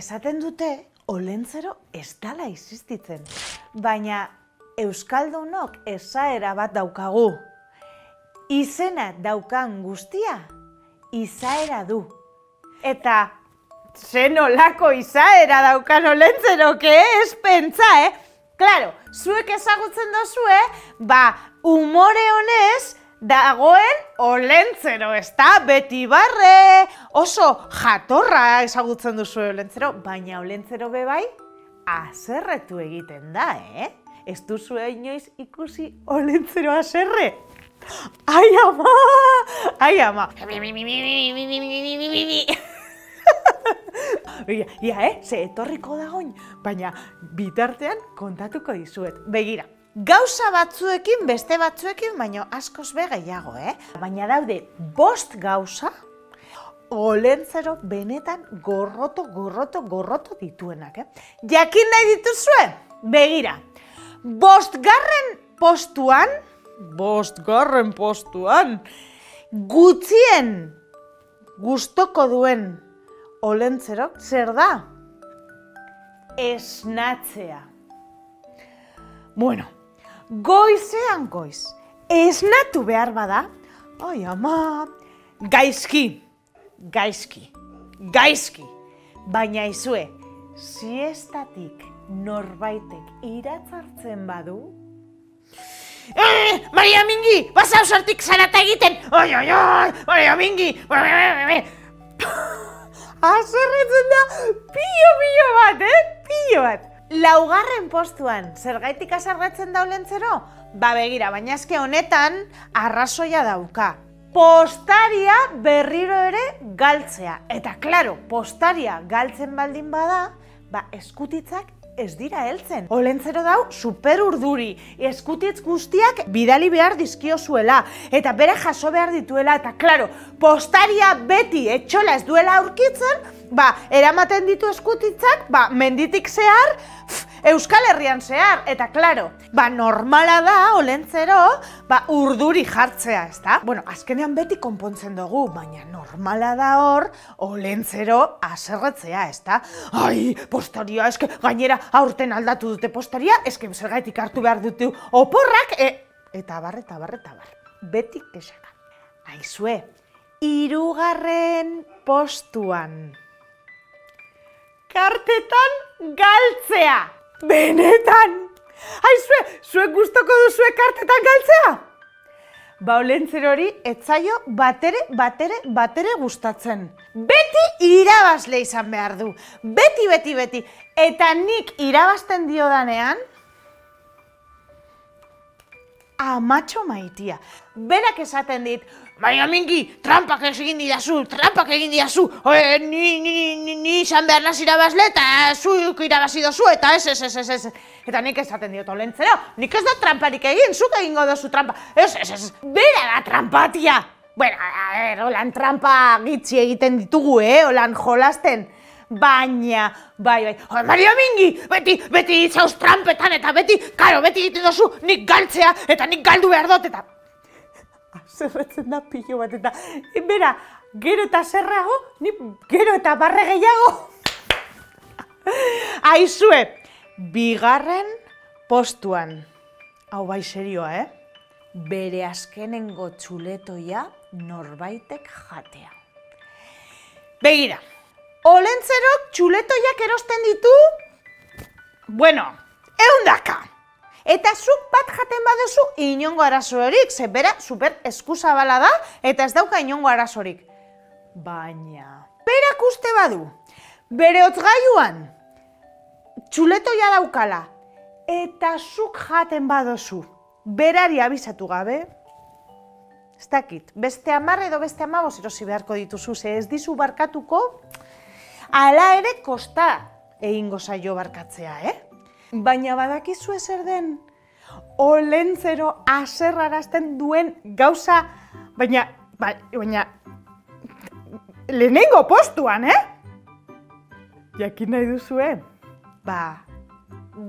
esaten dute Olentzero ez dala existitzen, baina euskaldunok esaera bat daukagu. Izena daukan guztia, izaera du. Eta zenolako izaera daukan Olentzerok, ez pentsa, Claro, zuek ezagutzen dozue, umore honez dagoen Olentzero, ezta? Beti barre, oso jatorra ezagutzen duzue Olentzero, baina Olentzero bebai, haserretu egiten da, Ez duzue inoiz ikusi Olentzero haserre? Ai ama! Ai ama! Ze etorriko dagoin, baina bitartean kontatuko dizuet. Begira, gauza batzuekin, beste batzuekin, baina askoz be gehiago, Baina daude 5 gauza Olentzero benetan gorroto dituenak, Jakin nahi dituzue? Begira, 5. postuan, gutxien gustoko duen Olentzerok zer da? Esnatzea. Bueno, goizean goiz, esnatu behar bada, ai ama, gaizki, baina izue, siestatik norbaitek iratzartzen badu, Maria Mingi, basa ausartik zarata egiten, Maria Mingi, haserretzen da, pilo bat, pilo bat. 4. postuan, zergaitik haserretzen da Olentzero? Begira, baina eske honetan arrazoia dauka. Postaria berriro ere galtzea. Eta, klaro, postaria galtzen baldin bada, eskutitzak ez dira heltzen. Olentzero dau super urduri, eskutitz guztiak bidali behar dizkiozuela, eta bere jaso behar dituela, eta klaro, postaria beti etxola ez duela aurkitzen, eramaten ditu eskutitzak, menditik zehar, Euskal Herrian zehar, eta klaro, normala da Olentzero, urduri jartzea, ezta? Bueno, azkenean beti konpontzen dugu, baina normala da hor, Olentzero haserretzea, ezta? Ai, postaria, eske gainera aurten aldatu dute postaria, eske zergaitik hartu behar dute oporrak, eta bar, beti kexaka. Aizue, 3. postuan. Kartetan galtzea! Benetan! Aizue, zuek gustoko duzue kartetan galtzea? Olentzerori etzaio batere gustatzen. Beti irabazle izan behar du. Beti. Eta nik irabazten diodanean, amatxo maitia. Berak esaten dit, Maria Mingi, trampak egin didazu, ni izan behar naz irabazle, eta zuk irabazi dozu, eta ez. Eta nik esaten diot Olentzero, nik ez da tramparik egin, zuk egingo dozu trampa, ez. Bera da trampatia. Bueno, holan trampa gitzi egiten ditugu, holan jolasten. Baina, bai, Maria Mingi, beti zauz trampetan, eta beti egiten dozu, nik galtzea, eta nik galdu behar dut, eta haserretzen da pilo bat, eta bera, gero eta zerrago, ni gero eta barre gehiago. Aizue, 2. postuan, hau bai serioa, bere azkenengo txuletoia norbaitek jatea. Begira, Olentzerok txuletoiak erosten ditu, 100. Eta zuk bat jaten baduzu inongo arazorik, ze bera super eskuzabala da, eta ez dauka inongo arazorik. Baina, berak uste badu, bere hotzgailuan txuletoia daukala, eta zuk jaten baduzu, berari abizatu gabe, ez dakit, beste 10 edo beste 15 erosi beharko dituzu, ze ez dizu barkatuko, ala ere kosta egingo zaio barkatzea, Baina badakizue zer den Olentzero haserrarazten duen gauza, baina lehenengo postuan, Jakin nahi duzue?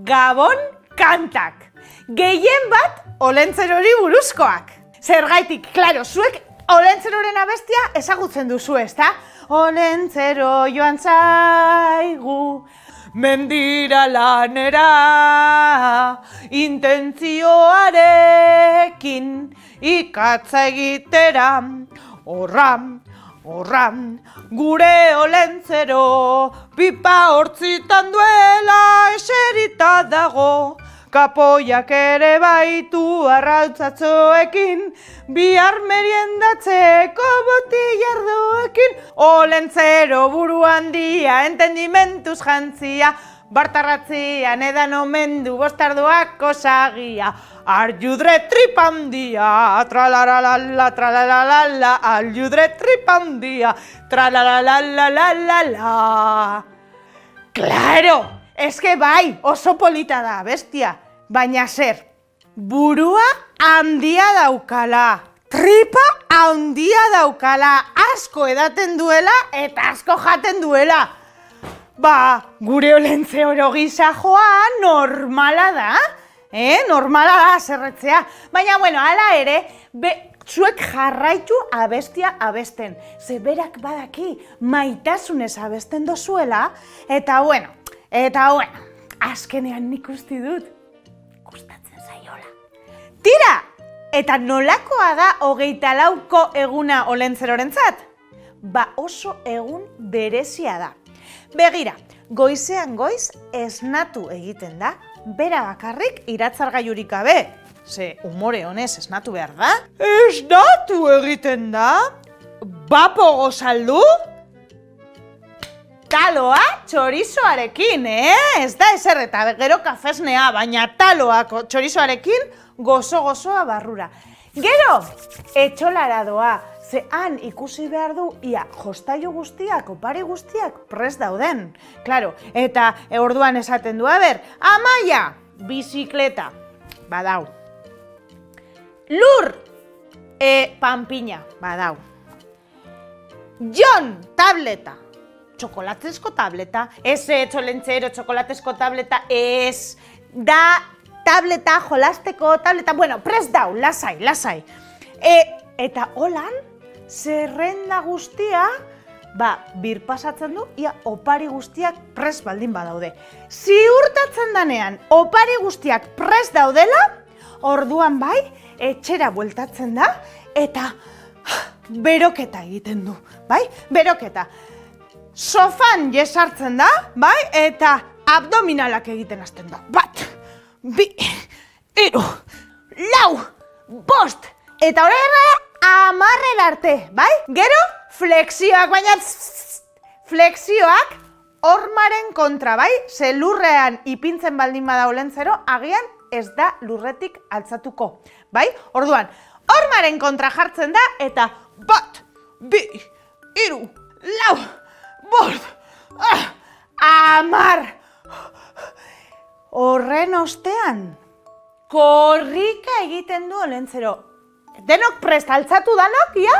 Gabon kantak. Gehien bat Olentzerori buruzkoak. Zergaitik, klaro, zuek Olentzeroren abestia ezagutzen duzu, ezta? olentzero joan zaigu. Mendira lanera, intentzioarekin, ikatza egitera, horram, gure olentzero, pipa hortzitan duela eserita dago. Kapoiak ere baitu arrautzatzoekin, bihar meriendatzeko botillardoekin. Olentzero buru handia, entendimentuz jantzia, bartarratzian edan omendu bostardoak osagia. Arjudre tripandia, tralaralala, tralalala, arjudre tripandia, tralalalalala. Claro! Eske bai, oso polita da, bestia. Baina zer, burua handia daukala. Tripa handia daukala. Asko edaten duela eta asko jaten duela. Ba, gure olentze oro gisa joa normala da. Normala da zerretzea. Baina, bueno, hala ere, zuek jarraitu abestia abesten. Ze berak badaki maitasunez abesten dozuela. Eta bueno, azkenean nik uste dut, gustatzen zaiola. Tira! Eta nolakoa da 24ko eguna olentzerorentzat? Ba oso egun berezia da. Begira, goizean goiz esnatu egiten da, bera bakarrik iratzargailurik gabe. Ze umore honez esnatu behar da. Esnatu egiten da, bapo gozaldu, taloa txorizoarekin, Ez da ezer eta gero kafesnea, baina taloa txorizoarekin gozo-gozoa barrura. Gero, etxolara doa, ze han ikusi behar du, ia, jostailu guztiak, opari guztiak prest dauden. Claro, eta orduan esaten du, Amaia, bizikleta, badau. Lur, panpina, badau. Jon, tableta. Txokolatezko tableta, ez etxolentzero txokolatezko tableta, ez da tableta, jolasteko tableta, bueno, prest dau, lasai. Eta holan, zerrenda guztia, birpasatzen du, ia opari guztiak prest baldin badaude. Ziurtatzen danean, opari guztiak prest daudela, orduan bai, etxera bueltatzen da, eta beroketa egiten du, bai, beroketa. Sofan jesartzen da, bai, eta abdominalak egiten hasten da. 1, 2, 3, 4, 5, eta horrela 10 arte, bai? Gero, flexioak, baina flexioak hormaren kontra, bai? Ze lurrean ipintzen baldin bada olentzero, agian ez da lurretik altzatuko, bai? Orduan, hormaren kontra jartzen da, eta 1, 2, 3, 4, 5, 10. Horren ostean, korrika egiten du olentzero. Denok prest, altzatu danok, ia?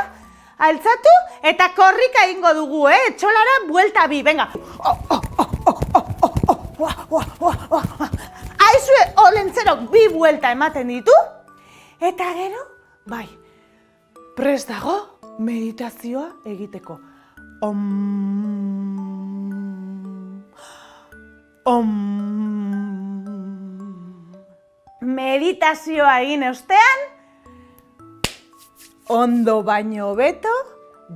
Altzatu eta korrika egingo dugu, etxolara buelta bi, venga. Aizue olentzerok bi buelta ematen ditu, eta gero, bai, prest dago meditazioa egiteko. Meditazioa egin ostean, ondo baino hobeto,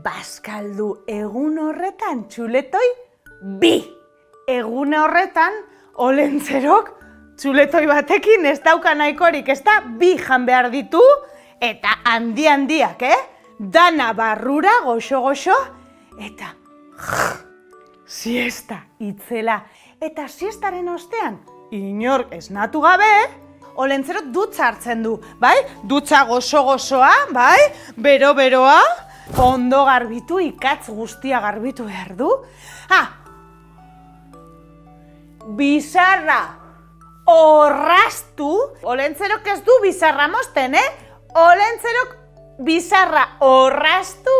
bazkaldu egun horretan txuletoi bi. Egun horretan, olentzerok txuletoi batekin ez dauka nahikorik, ez da bi jan behar ditu, eta handiak, dana barrura, goxo-goxo, eta siesta itzela. Eta siestaren ostean, inork esnatu gabe, olentzero dutza hartzen du, bai? Dutza gozo-gozoa, bai? Bero-beroa, ondo garbitu, ikatz guztia garbitu behar du. Bizarra orrastu, olentzerok ez du bizarra mozten, Olentzerok bizarra orrastu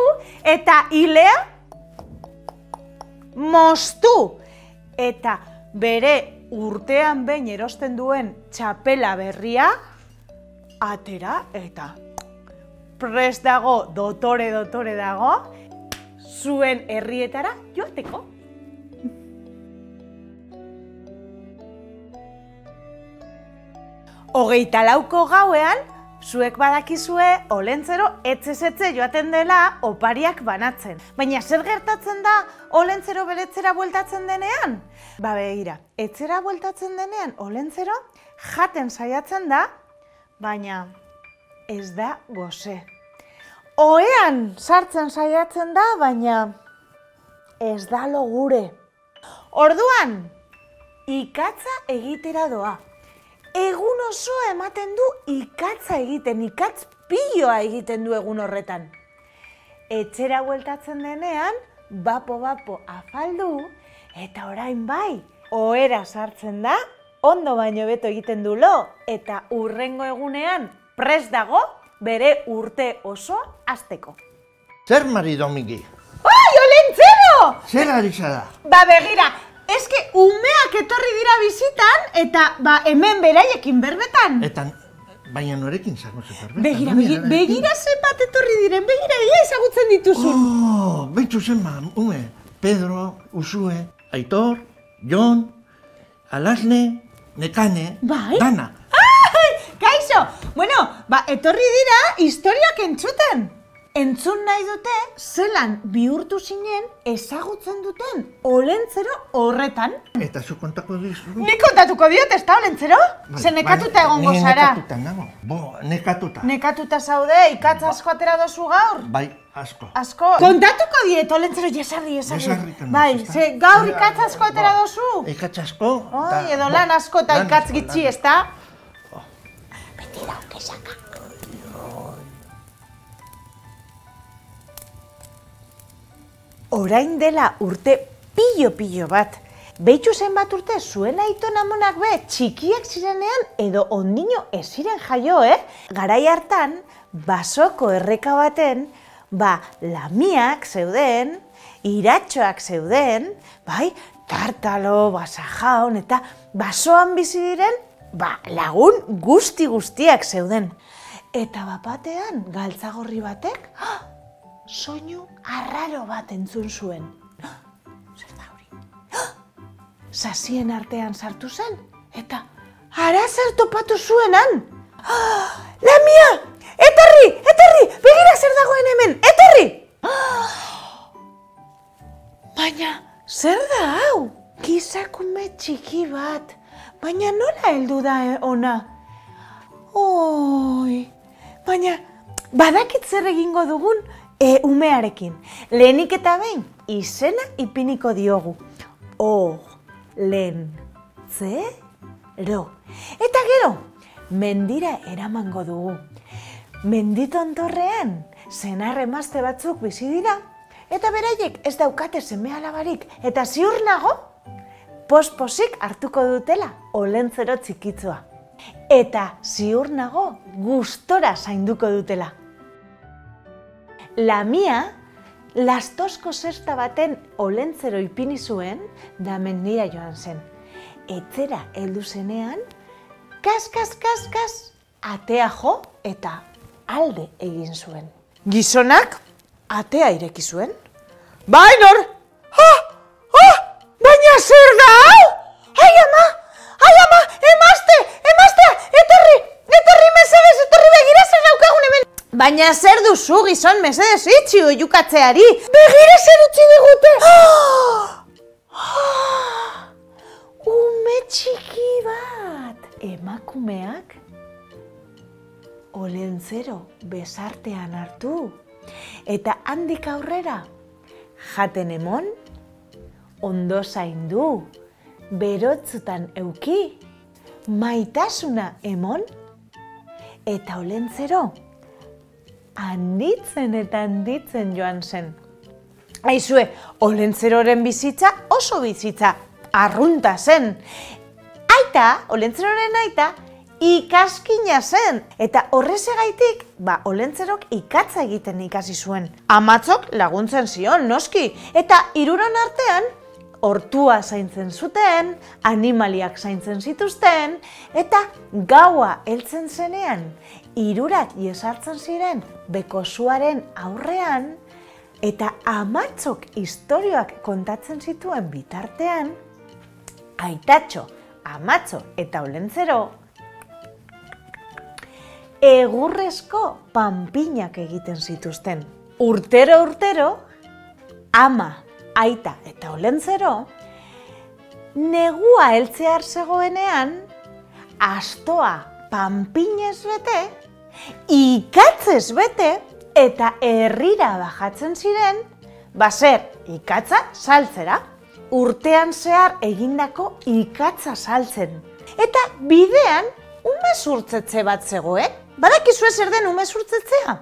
eta hilea moztu. Eta bere urtean behin erosten duen txapela berria atera eta prest dago, dotore dago, zuen herrietara joateko. Hogeita lauko gauean, zuek badakizue Olentzero etxe joaten dela opariak banatzen. Baina zer gertatzen da Olentzero beretzera bueltatzen denean? Ba begira, etxera bueltatzen denean Olentzero jaten saiatzen da, baina ez da gose. Ohean sartzen saiatzen da, baina ez da logure. Orduan, ikatza egitera doa. Egun oso ematen du ikatza egiten, ikatz piloa egiten du egun horretan. Etxera bueltatzen denean, bapo afaldu, eta orain bai, ohera sartzen da, ondo baino beto egiten du lo, eta hurrengo egunean prest dago bere urte oso hasteko. Zer Mari Domingi? Ai, Olentzero! Zer ari zara? Ba begira, eske umeak etorri dira bizitan, eta hemen beraiekin berbetan. Eta baina norekin zago ze berbetan? Begira zenbat etorri diren, begira ia ezagutzen dituzun. Beitzu zenbat, ume, Pedro, Usue, Aitor, Jon, Alasne, Nekane, Dana. Kaixo! Bueno, etorri dira historiak entzuten. Entzun nahi dute, zelan bihurtu zinen ezagutzen duten Olentzero horretan. Eta zu kontako dizu? Nik kontatuko diot, ez da Olentzero? Ze nekatuta egongo zara. Nekatuta nago, nekatuta. Nekatuta zaude, ikatz asko atera dozu gaur? Bai, asko. Asko? Kontatuko diet, Olentzero, jesarri. Bai, ze gaur ikatz asko atera dozu? Ikatz asko? Edo lan asko eta ikatz gitxi, ez da? Beti dauke saka. Orain dela urte pilo bat. Behitu zenbat urte zuen aiton amonak be txikiak zirenean edo ondino ez ziren jaio, Garai hartan, basoko erreka baten, lamiak zeuden, iratxoak zeuden, tartalo, basajaun eta basoan bizi diren, lagun guztiak zeuden. Eta bapatean, galtzagorri batek, soinu arraro bat entzun zuen. Zer da hori? Sasien artean sartu zen, eta hara zer topatu zuenan. Lamia! Etorri! Begira zer dagoen hemen! Etorri! Baina, zer da hau? Gizakume txiki bat. Baina nola heldu da ona? Baina, badakit zer egingo dugun umearekin. Lehenik eta behin, izena ipiniko diogu. Olentzero. Eta gero, mendira eramango dugu. Menditontorrean, senar emazte batzuk bizi dira, eta beraiek ez daukate seme alabarik, eta ziur nago, posposik hartuko dutela Olentzero txikitzua. Eta ziur nago, gustora zainduko dutela. Lamia, lastozko zesta baten Olentzero ipini zuen, da mendira joan zen. Etxera heldu zenean, kas, atea jo eta alde egin zuen. Gizonak, atea ireki zuen. Bai, nor! Baina zer da hau? Ai ama, emazte, etorri mesedez, etorri begira zer daukagun hemen. Baina zer duzu, gizon, mesedez itxi oiukatzeari. Begira zer utzi digute. Ume txiki bat. Emakumeak Olentzero besartean hartu. Eta handik aurrera, jaten emon, ondo zaindu, berotzutan euki, maitasuna emon, eta Olentzero handitzen eta handitzen joan zen. Aizue, Olentzeroren bizitza oso bizitza arrunta zen. Olentzeroren aita, ikaskina zen. Eta horrezegaitik, Olentzerok ikatza egiten ikasi zuen. Amatzok laguntzen zion, noski. Eta hiruron artean, hortua zaintzen zuten, animaliak zaintzen zituzten, eta gaua heltzen zenean, hirurak jesartzen ziren bekosuaren aurrean, Eta amatzok istorioak kontatzen zituen bitartean, Aitatxo, Amatxo eta Olentzero egurrezko panpinak egiten zituzten. Urtero, Ama, Aita eta Olentzero negua heltzear zegoenean, astoa panpinez bete, ikatzez bete, eta herrira bajatzen ziren, zer, ikatza saltzera. Urtean zehar egindako ikatza saltzen. Eta bidean umezurtzetze bat zegoen. Badakizue zer den umezurtzetzea?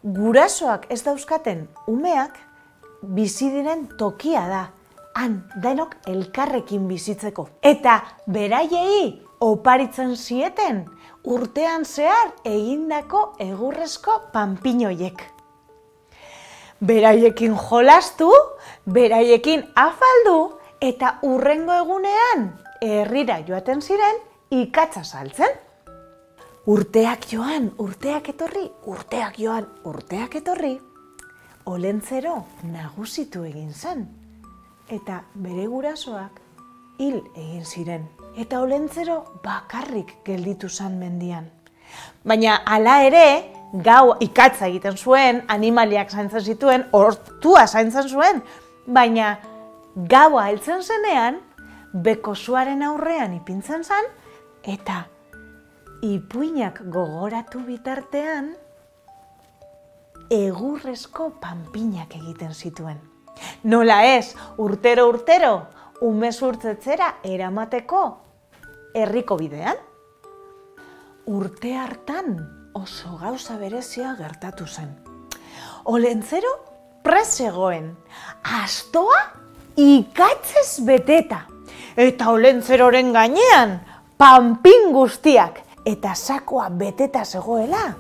Gurasoak ez dauzkaten umeak bizi diren tokia da. Han, denok elkarrekin bizitzeko. Eta beraiei oparitzen zieten urtean zehar egindako egurrezko panpinoiek. Beraiekin jolastu, beraiekin afaldu, eta hurrengo egunean herrira joaten ziren ikatza saltzen. Urteak joan, urteak etorri, Olentzero nagusitu egin zen. Eta bere gurasoak hil egin ziren. Eta Olentzero bakarrik gelditu zen mendian. Baina hala ere, gau ikatza egiten zuen, animaliak zaintzen zituen, hortua zaintzen zuen, baina gaua heltzen zenean, bekosuaren aurrean ipintzen zen, eta ipuinak gogoratu bitartean, egurrezko panpinak egiten zituen. Nola ez, urtero, umezurtzetzera eramateko herriko bidean. Urte hartan oso gauza berezia gertatu zen. Olentzero prest zegoen, astoa ikatzez beteta. Eta Olentzeroren gainean panpin guztiak eta sakoa beteta zegoela.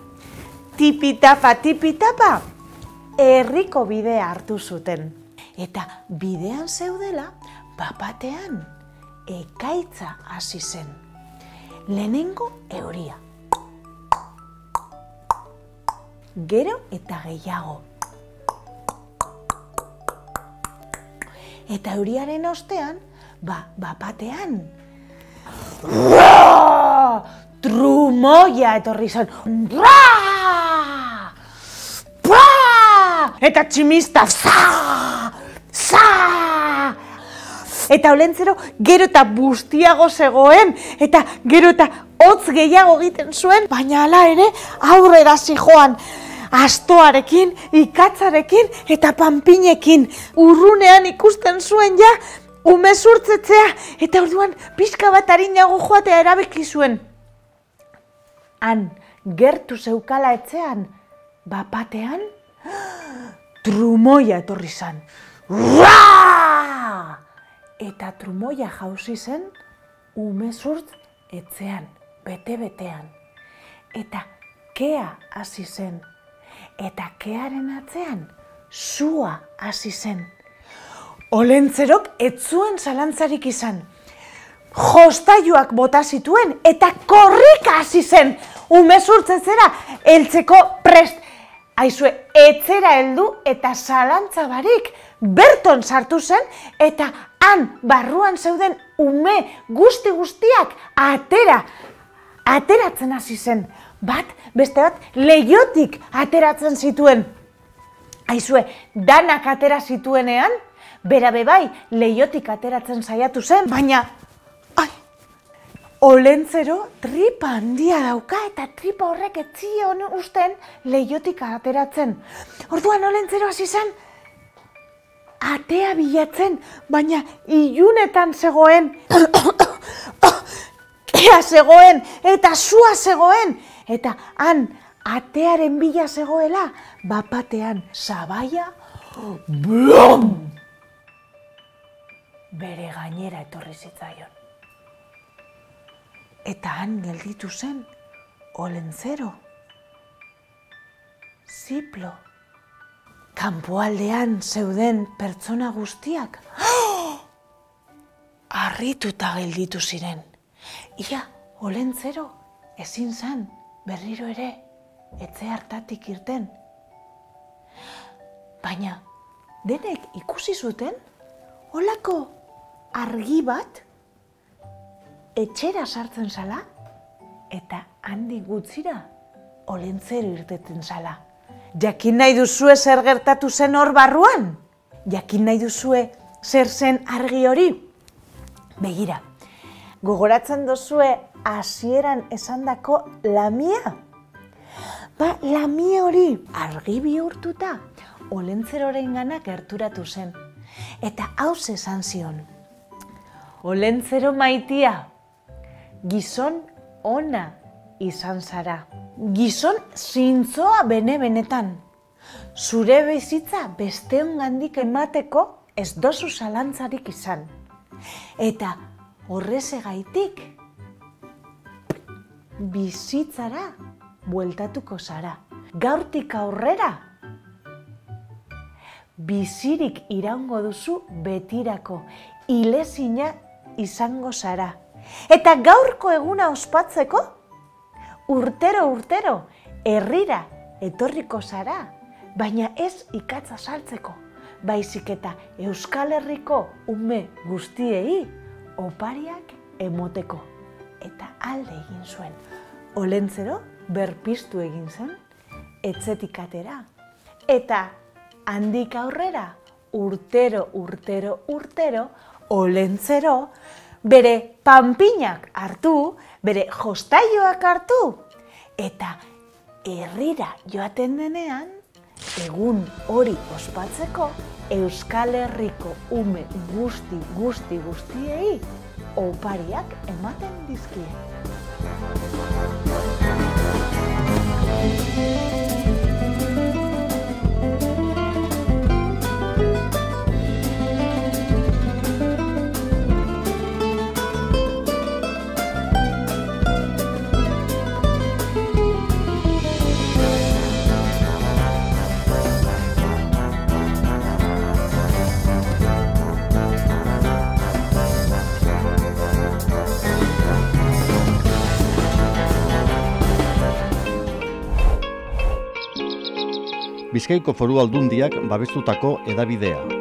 Tipitapa, herriko bidea hartu zuten. Eta bidean zeudela, bapatean ekaitza hasi zen. Lehenengo euria. Gero eta gehiago. Eta euriaren ostean, bapatean trumoia etorri zen. Eta tximista. Eta Olentzero gero eta bustiago zegoen, eta gero eta hotz gehiago egiten zuen, baina hala ere aurrera zijoan. Astoarekin, ikatzarekin eta panpinekin. Urrunean ikusten zuen ja umezurtzetzea, eta orduan pixka bat arinago joatea erabaki zuen. Han, gertu zeukala etxean, bapatean, trumoia etorri zen. Eta trumoia jauzi zen umezurtz etxean, bete-betean. Eta kea hasi zen. Eta kearen atzean sua hasi zen. Olentzerok ez zuen zalantzarik izan. Jostailuak bota zituen eta korrika hasi zen. Umezurtzetzera heltzeko prest. Aizue, etzera heldu eta zalantza barik berton sartu zen eta han barruan zeuden ume guztiak ateratzen hasi zen. Beste bat, leihotik ateratzen zituen. Aizue, danak atera zituenean, bera bebai leihotik ateratzen saiatu zen, baina Olentzero tripa handia dauka eta tripa horrek ez zion usten leihotik ateratzen. Orduan Olentzero hasi zen atea bilatzen, baina ilunetan zegoen. Kea zegoen eta sua zegoen. Eta han atearen bila zegoela, bapatean sabaia, blom! Bere gainera etorri zitzaion. Eta han gelditu zen Olentzero. Ziplo. Kanpoaldean zeuden pertsona guztiak harrituta gelditu ziren. Ia, Olentzero ezin zen berriro ere etxe hartatik irten. Baina, denek ikusi zuten, holako argi bat etxera sartzen zala, eta handik gutzira Olentzero irteten zala. Jakin nahi duzue zer gertatu zen hor barruan? Jakin nahi duzue zer zen argi hori? Begira, gogoratzen duzue hasieran esandako lamia? Ba, lamia hori argi bihurtuta Olentzerorenganak gerturatu zen. Eta hauz esan zion. Olentzero maitia, gizon ona izan zara. Gizon zintzoa bene-benetan. Zure bizitza besteongandik emateko ez dozu zalantzarik izan. Eta horrezegaitik bizitzara bueltatuko zara. Gaurtik aurrera bizirik iraungo duzu betirako, ilezina izango zara. Eta gaurko eguna ospatzeko, urtero herrira etorriko zara, baina ez ikatza saltzeko, baizik eta Euskal Herriko ume guztiei opariak emoteko. Eta alde egin zuen. Olentzero berpiztu egin zen, etxetik atera. Eta handik aurrera, urtero, Olentzero bere panpinak hartu, bere jostaioak hartu, eta herrira joaten denean, egun hori ospatzeko, Euskal Herriko ume guztiei opariak ematen dizkie. Bizkaiko Foru Aldundiak babestutako hedabidea.